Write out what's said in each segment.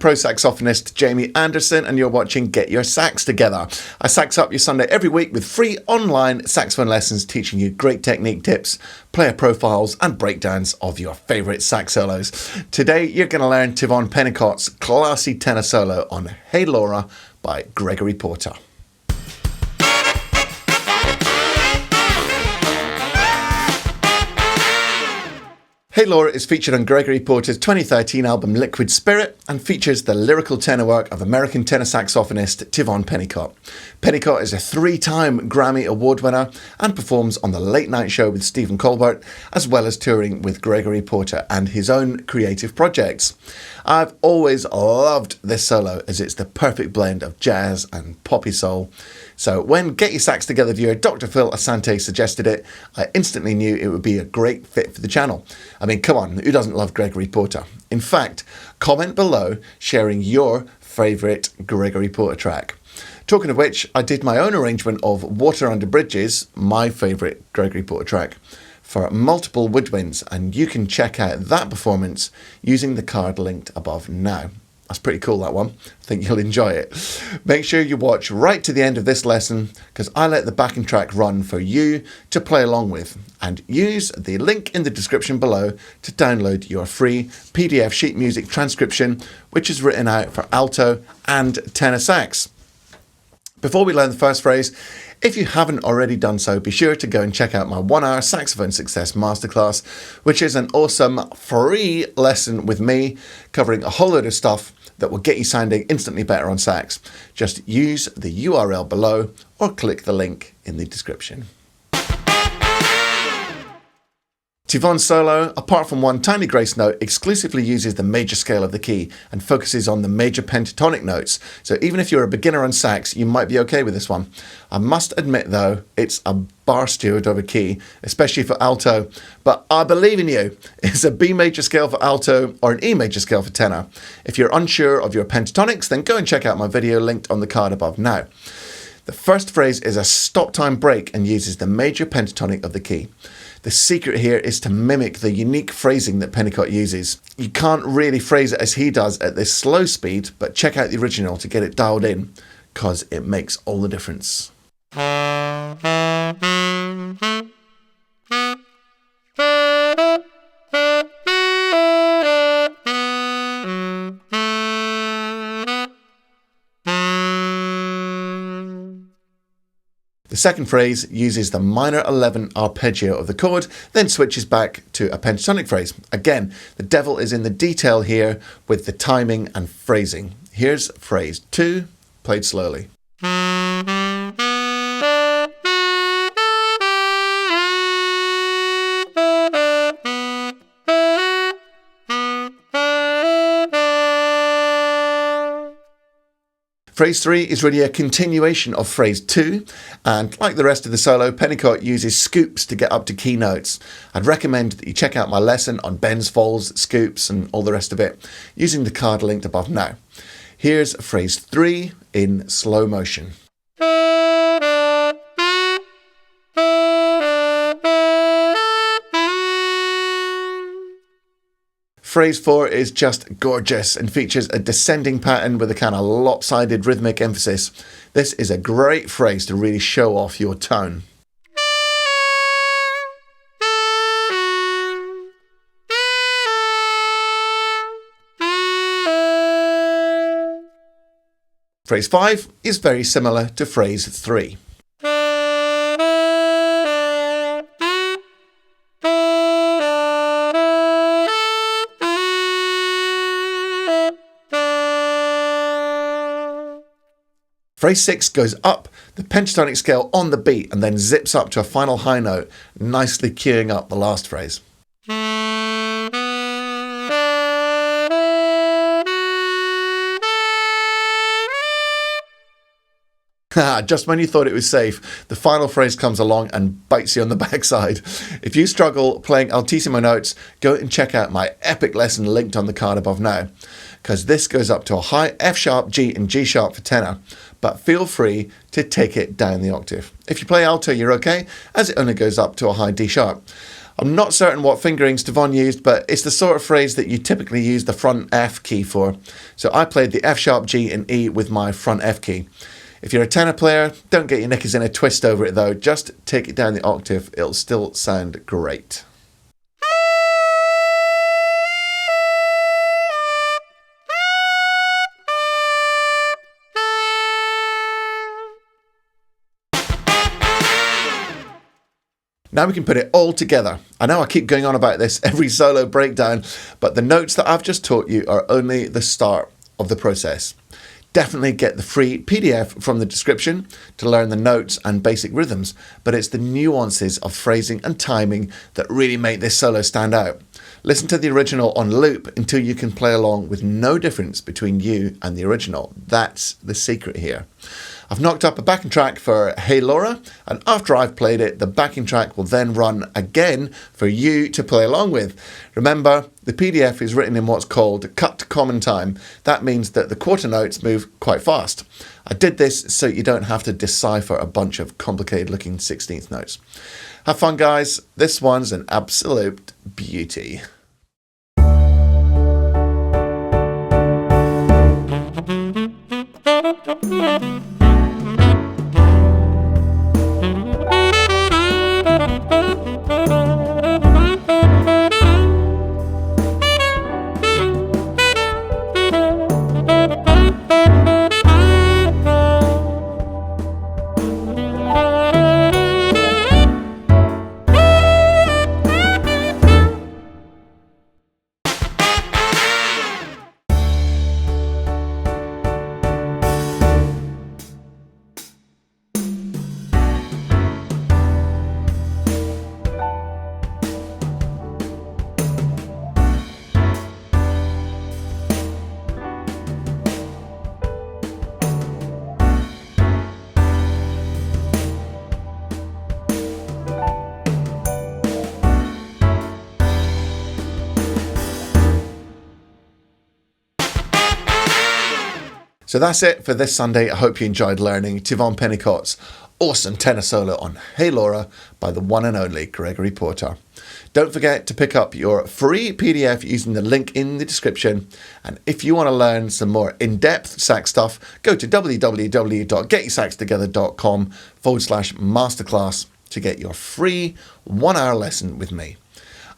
pro saxophonist Jamie Anderson, and you're watching Get Your Sax Together. I sax up your Sunday every week with free online saxophone lessons teaching you great technique tips, player profiles, and breakdowns of your favourite sax solos. Today, you're going to learn Tivon Pennicott's classy tenor solo on Hey Laura by Gregory Porter. Hey Laura is featured on Gregory Porter's 2013 album Liquid Spirit and features the lyrical tenor work of American tenor saxophonist Tivon Pennicott. Pennicott is a 3-time Grammy Award winner and performs on The Late Night Show with Stephen Colbert, as well as touring with Gregory Porter and his own creative projects. I've always loved this solo as it's the perfect blend of jazz and poppy soul. So when Get Your Sax Together viewer Dr. Phil Asante suggested it, I instantly knew it would be a great fit for the channel. I mean, come on, who doesn't love Gregory Porter? In fact, comment below sharing your favourite Gregory Porter track. Talking of which, I did my own arrangement of Water Under Bridges, my favourite Gregory Porter track, for multiple woodwinds, and you can check out that performance using the card linked above now. That's pretty cool, that one. I think you'll enjoy it. Make sure you watch right to the end of this lesson because I let the backing track run for you to play along with, and use the link in the description below to download your free PDF sheet music transcription, which is written out for alto and tenor sax. Before we learn the first phrase, if you haven't already done so, be sure to go and check out my 1-hour Saxophone Success Masterclass, which is an awesome free lesson with me covering a whole load of stuff that will get you sounding instantly better on sax. Just use the URL below or click the link in the description. Tivon's solo, apart from one tiny grace note, exclusively uses the major scale of the key and focuses on the major pentatonic notes. So even if you're a beginner on sax, you might be okay with this one. I must admit though, it's a bar steward of a key, especially for alto, but I believe in you. It's a B major scale for alto or an E major scale for tenor. If you're unsure of your pentatonics, then go and check out my video linked on the card above now. The first phrase is a stop time break and uses the major pentatonic of the key. The secret here is to mimic the unique phrasing that Pennicott uses. You can't really phrase it as he does at this slow speed, but check out the original to get it dialed in, because it makes all the difference. The second phrase uses the minor 11 arpeggio of the chord, then switches back to a pentatonic phrase. Again, the devil is in the detail here with the timing and phrasing. Here's phrase 2, played slowly. Phrase 3 is really a continuation of phrase 2, and like the rest of the solo, Pennicott uses scoops to get up to key notes. I'd recommend that you check out my lesson on bends, falls, scoops and all the rest of it using the card linked above now. Here's phrase 3 in slow motion. Phrase 4 is just gorgeous and features a descending pattern with a kind of lopsided rhythmic emphasis. This is a great phrase to really show off your tone. Phrase 5 is very similar to phrase 3. Phrase 6 goes up the pentatonic scale on the beat and then zips up to a final high note, nicely cueing up the last phrase. Just when you thought it was safe, the final phrase comes along and bites you on the backside. If you struggle playing Altissimo notes, go and check out my epic lesson linked on the card above now, because this goes up to a high F sharp, G and G sharp for tenor, but feel free to take it down the octave. If you play alto, you're okay, as it only goes up to a high D sharp. I'm not certain what fingerings Tivon used, but it's the sort of phrase that you typically use the front F key for. So I played the F sharp, G and E with my front F key. If you're a tenor player, don't get your knickers in a twist over it though, just take it down the octave, it'll still sound great. Now we can put it all together. I know I keep going on about this every solo breakdown, but the notes that I've just taught you are only the start of the process. Definitely get the free PDF from the description to learn the notes and basic rhythms, but it's the nuances of phrasing and timing that really make this solo stand out. Listen to the original on loop until you can play along with no difference between you and the original. That's the secret here. I've knocked up a backing track for Hey Laura, and after I've played it, the backing track will then run again for you to play along with. Remember, the PDF is written in what's called cut common time. That means that the quarter notes move quite fast. I did this so you don't have to decipher a bunch of complicated looking 16th notes. Have fun, guys. This one's an absolute beauty. So that's it for this Sunday. I hope you enjoyed learning Tivon Pennicott's awesome tenor solo on Hey Laura by the one and only Gregory Porter. Don't forget to pick up your free PDF using the link in the description. And if you want to learn some more in-depth sax stuff, go to www.getyoursaxtogether.com/masterclass to get your free 1-hour lesson with me.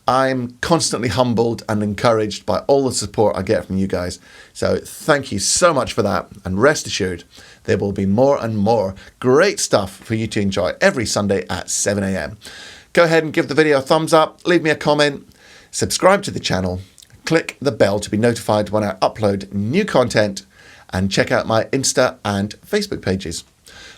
I'm constantly humbled and encouraged by all the support I get from you guys. So thank you so much for that. And rest assured, there will be more and more great stuff for you to enjoy every Sunday at 7 a.m. Go ahead and give the video a thumbs up, leave me a comment, subscribe to the channel, click the bell to be notified when I upload new content, and check out my Insta and Facebook pages.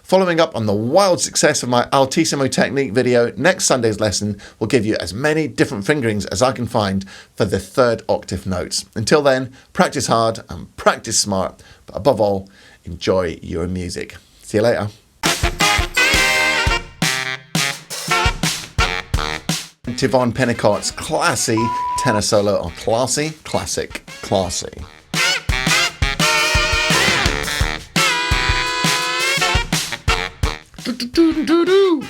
Following up on the wild success of my Altissimo technique video, next Sunday's lesson will give you as many different fingerings as I can find for the 3rd octave notes. Until then, practice hard and practice smart, but above all, enjoy your music. See you later. Tivon Pennicott's classy tenor solo on classy. Do, do, do, do, do.